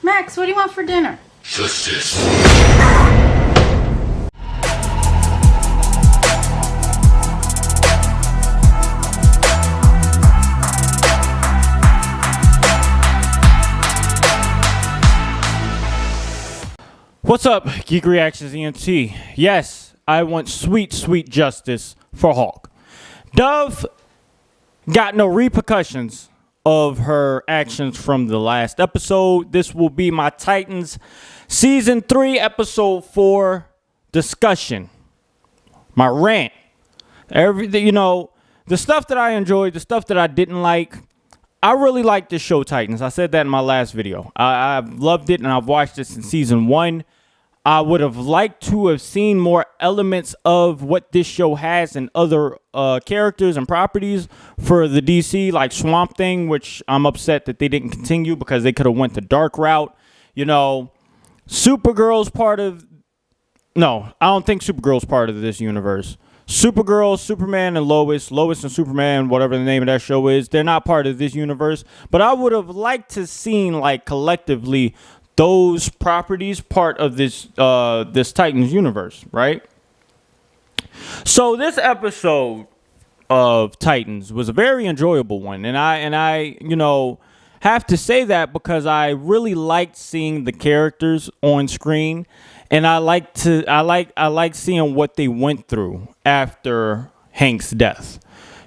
Max, what do you want for dinner? Justice. What's up, Geek Reactions ENT? Yes, I want sweet, sweet justice for Hawk. Dove got no repercussions of her actions from the last episode. This will be my Titans Season 3, Episode 4 discussion. My rant. Everything, the stuff that I enjoyed, the stuff that I didn't like. I really like this show, Titans. I said that in my last video. I've loved it, and I've watched it since Season 1. I would have liked to have seen more elements of what this show has and other characters and properties for the DC, like Swamp Thing, which I'm upset that they didn't continue because they could have went the dark route. Supergirl's part of... No, I don't think Supergirl's part of this universe. Supergirl, Superman, and Lois and Superman, whatever the name of that show is, they're not part of this universe. But I would have liked to seen, like, collectively, those properties part of this this Titans universe, right? So this episode of Titans was a very enjoyable one, and I have to say that because I really liked seeing the characters on screen, and I like seeing what they went through after Hank's death.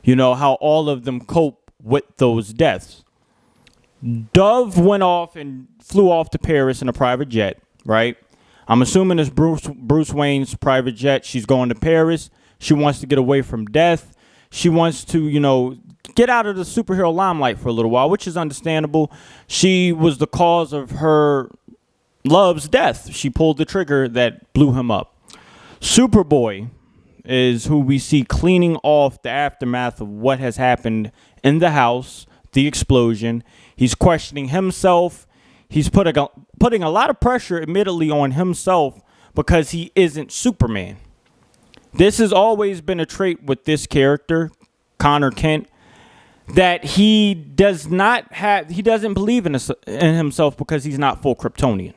How all of them cope with those deaths. Dove went off and flew off to Paris in a private jet, right? I'm assuming it's Bruce Wayne's private jet. She's going to Paris. She wants to get away from death. She wants to, get out of the superhero limelight for a little while, which is understandable. She was the cause of her love's death. She pulled the trigger that blew him up. Superboy is who we see cleaning off the aftermath of what has happened in the house, the explosion. He's questioning himself. He's putting a lot of pressure, admittedly, on himself because he isn't Superman. This has always been a trait with this character, Connor Kent, that he doesn't believe in himself because he's not full Kryptonian.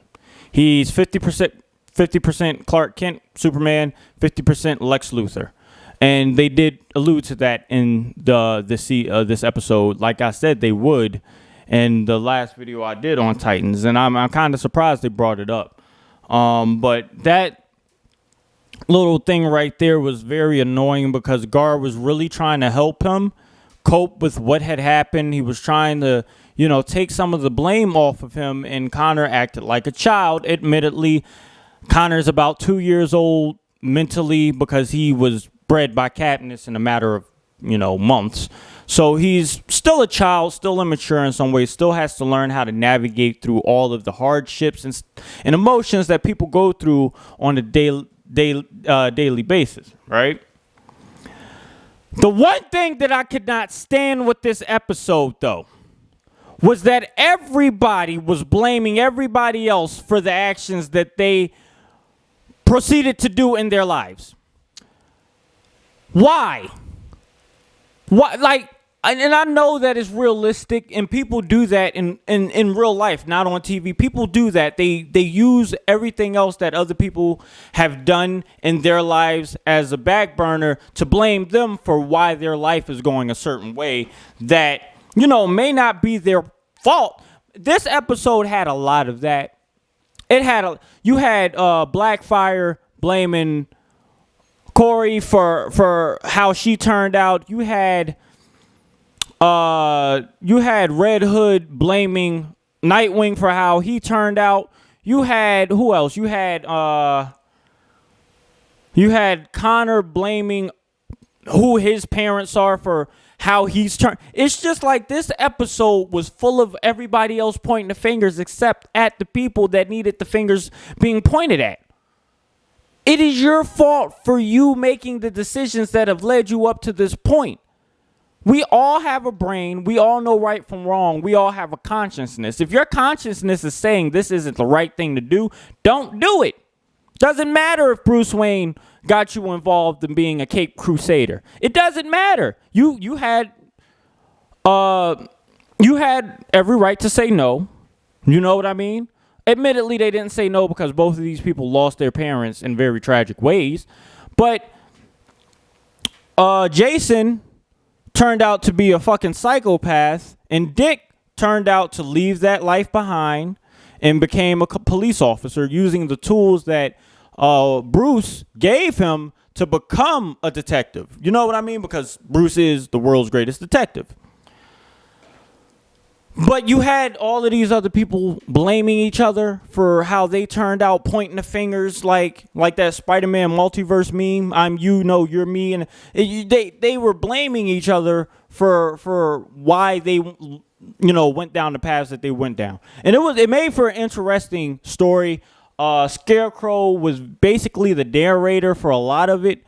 He's 50% Clark Kent, Superman, 50% Lex Luthor. And they did allude to that in this episode. Like I said, they would in the last video I did on Titans, and I'm kind of surprised they brought it up. But that little thing right there was very annoying because Gar was really trying to help him cope with what had happened. He was trying to, take some of the blame off of him, and Connor acted like a child. Admittedly, Connor's about 2 years old mentally because he was bred by Katniss in a matter of, months. So he's still a child, still immature in some ways, still has to learn how to navigate through all of the hardships and emotions that people go through on a daily basis, right? The one thing that I could not stand with this episode, though, was that everybody was blaming everybody else for the actions that they proceeded to do in their lives. Why? Why? And I know that it's realistic, and people do that in real life, not on TV. People do that. They use everything else that other people have done in their lives as a back burner to blame them for why their life is going a certain way that, may not be their fault. This episode had a lot of that. You had Blackfire blaming Corey for how she turned out. You had Red Hood blaming Nightwing for how he turned out. You had who else? You had Connor blaming who his parents are for how he's turned. It's just like this episode was full of everybody else pointing the fingers except at the people that needed the fingers being pointed at. It is your fault for you making the decisions that have led you up to this point. We all have a brain. We all know right from wrong. We all have a consciousness. If your consciousness is saying this isn't the right thing to do, don't do it. Doesn't matter if Bruce Wayne got you involved in being a Cape Crusader. It doesn't matter. You had every right to say no. You know what I mean? Admittedly, they didn't say no because both of these people lost their parents in very tragic ways. But Jason turned out to be a fucking psychopath, and Dick turned out to leave that life behind and became a police officer using the tools that Bruce gave him to become a detective. You know what I mean? Because Bruce is the world's greatest detective. But you had all of these other people blaming each other for how they turned out, pointing the fingers like that Spider-Man multiverse meme. I'm you, no, you're me, and they were blaming each other for why they went down the paths that they went down, and it made for an interesting story. Scarecrow was basically the narrator for a lot of it.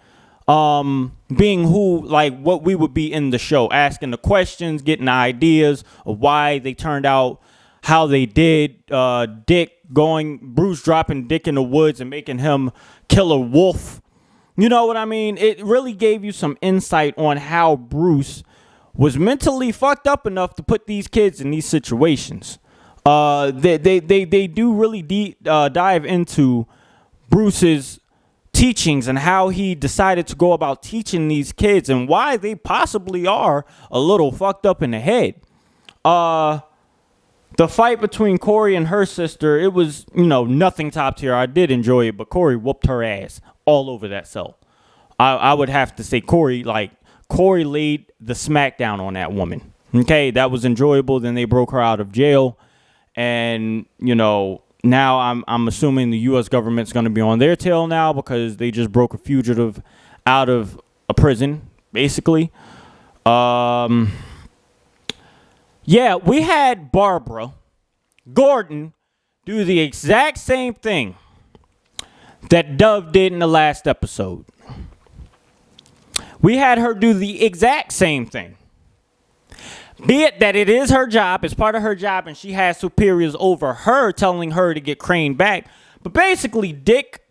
Being what we would be in the show, asking the questions, getting the ideas of why they turned out how they did. Bruce dropping Dick in the woods and making him kill a wolf. You know what I mean? It really gave you some insight on how Bruce was mentally fucked up enough to put these kids in these situations. They do really dive into Bruce's teachings and how he decided to go about teaching these kids and why they possibly are a little fucked up in the head. The fight between Corey and her sister, it was, nothing top tier. I did enjoy it, but Corey whooped her ass all over that cell. I would have to say Corey laid the smackdown on that woman. Okay, that was enjoyable. Then they broke her out of jail, and now I'm assuming the U.S. government's going to be on their tail now because they just broke a fugitive out of a prison, basically. Yeah, we had Barbara Gordon do the exact same thing that Dove did in the last episode. We had her do the exact same thing. Be it that it is her job, it's part of her job, and she has superiors over her telling her to get craned back. But basically, Dick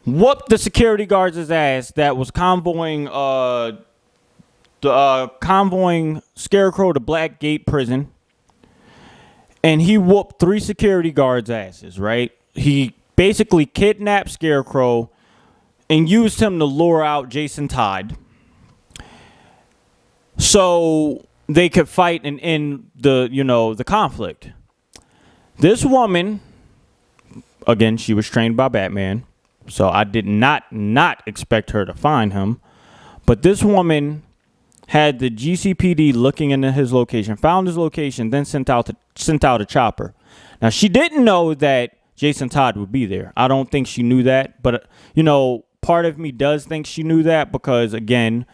whooped the security guard's ass that was convoying Scarecrow to Blackgate Prison. And he whooped 3 security guards' asses, right? He basically kidnapped Scarecrow and used him to lure out Jason Todd, so they could fight and end the conflict. This woman, again, she was trained by Batman, so I did not expect her to find him. But this woman had the GCPD looking into his location, found his location, then sent out a chopper. Now, she didn't know that Jason Todd would be there. I don't think she knew that, but part of me does think she knew that because, again,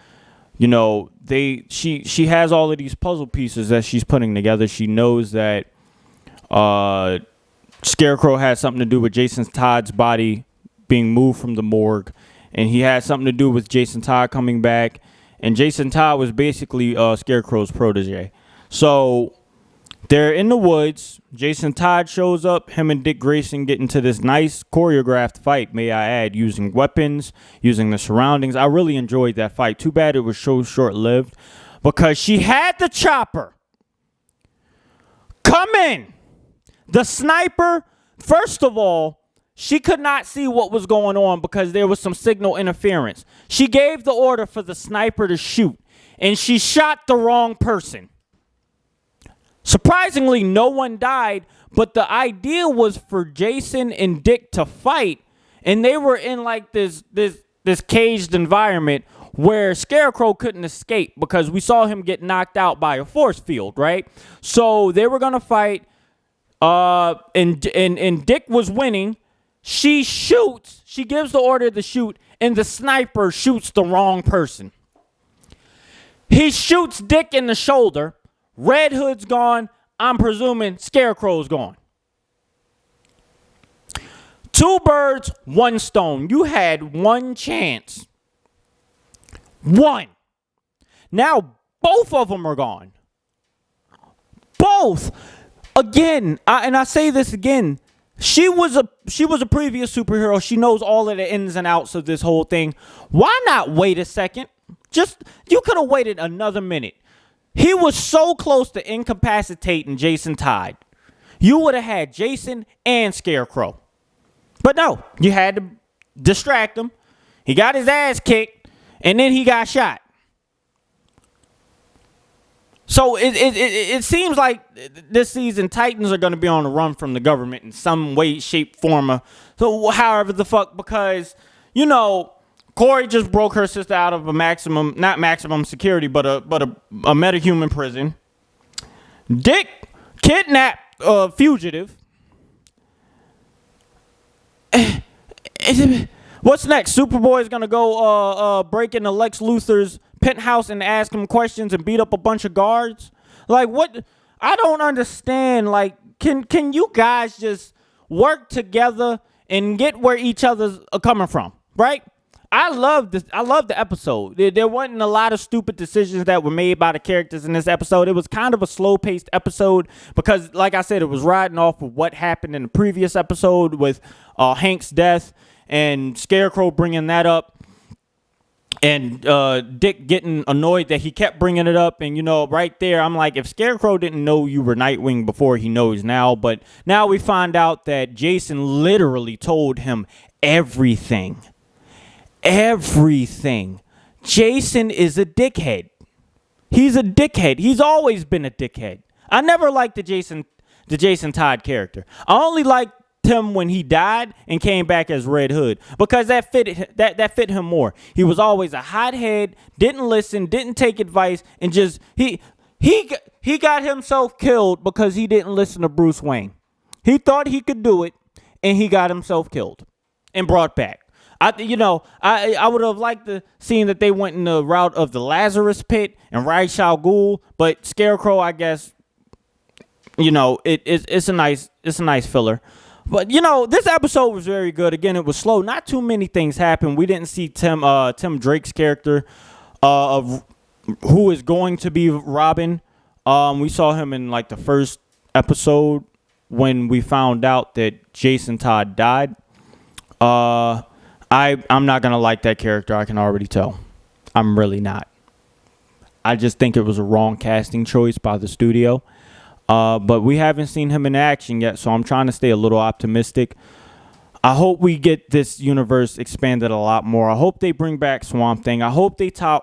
she has all of these puzzle pieces that she's putting together. She knows that Scarecrow has something to do with Jason Todd's body being moved from the morgue, and he had something to do with Jason Todd coming back, and Jason Todd was basically Scarecrow's protege. So they're in the woods. Jason Todd shows up. Him and Dick Grayson get into this nice choreographed fight, may I add, using weapons, using the surroundings. I really enjoyed that fight. Too bad it was so short-lived because she had the chopper come in. The sniper, first of all, she could not see what was going on because there was some signal interference. She gave the order for the sniper to shoot, and she shot the wrong person. Surprisingly, no one died, but the idea was for Jason and Dick to fight, and they were in like this caged environment where Scarecrow couldn't escape because we saw him get knocked out by a force field, right? So they were gonna fight, and Dick was winning. She shoots, she gives the order to shoot, and the sniper shoots the wrong person. He shoots Dick in the shoulder. Red Hood's gone. I'm presuming Scarecrow's gone. 2 birds, 1 stone. You had 1 chance. 1. Now both of them are gone. Both. Again, I say this again. She was a previous superhero. She knows all of the ins and outs of this whole thing. Why not wait a second? You could have waited another minute. He was so close to incapacitating Jason Todd. you would have had Jason and Scarecrow. But no, you had to distract him. He got his ass kicked, and then he got shot. So it seems like this season Titans are going to be on the run from the government in some way, shape, form. So however the fuck, because, you know, Corey just broke her sister out of a not maximum security, but a metahuman prison. Dick kidnapped a fugitive. What's next? Superboy is going to go break into Lex Luthor's penthouse and ask him questions and beat up a bunch of guards. Like, what? I don't understand. Like, can you guys just work together and get where each other's coming from, right? I love this. I love the episode. There wasn't a lot of stupid decisions that were made by the characters in this episode. It was kind of a slow-paced episode because, like I said, it was riding off of what happened in the previous episode with Hank's death and Scarecrow bringing that up. And Dick getting annoyed that he kept bringing it up. And, you know, right there, I'm like, if Scarecrow didn't know you were Nightwing before, he knows now. But now we find out that Jason literally told him everything. Everything. Jason is a dickhead. He's a dickhead. He's always been a dickhead. I never liked the Jason Todd character. I only liked him when he died and came back as Red Hood because that fit him more. He was always a hothead, didn't listen, didn't take advice, and just he got himself killed because he didn't listen to Bruce Wayne. He thought he could do it, and he got himself killed and brought back. I would have liked to seen that they went in the route of the Lazarus Pit and Ra's al Ghul, but Scarecrow, I guess, you know, it's a nice filler. But, you know, this episode was very good. Again, it was slow. Not too many things happened. We didn't see Tim Drake's character of who is going to be Robin. We saw him in, like, the first episode when we found out that Jason Todd died. I'm not going to like that character. I can already tell. I'm really not. I just think it was a wrong casting choice by the studio. But we haven't seen him in action yet, so I'm trying to stay a little optimistic. I hope we get this universe expanded a lot more. I hope they bring back Swamp Thing. I hope they tie...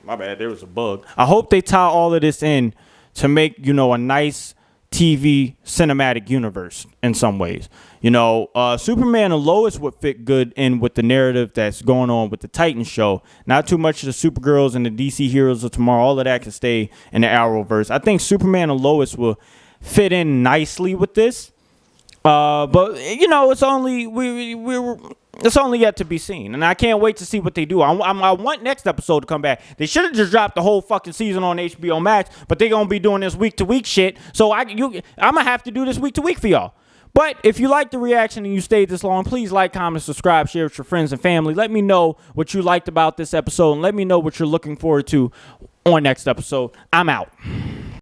My bad, there was a bug. I hope they tie all of this in to make, you know, a nice TV cinematic universe in some ways. You know, Superman and Lois would fit good in with the narrative that's going on with the Titans show. Not too much of the Supergirls and the DC Heroes of Tomorrow. All of that can stay in the Arrowverse. I think Superman and Lois will fit in nicely with this. But, you know, it's only it's only yet to be seen. And I can't wait to see what they do. I want next episode to come back. They should have just dropped the whole fucking season on HBO Max, but they're going to be doing this week-to-week shit. So I'm going to have to do this week-to-week for y'all. But if you like the reaction and you stayed this long, please like, comment, subscribe, share with your friends and family. Let me know what you liked about this episode, and let me know what you're looking forward to on next episode. I'm out.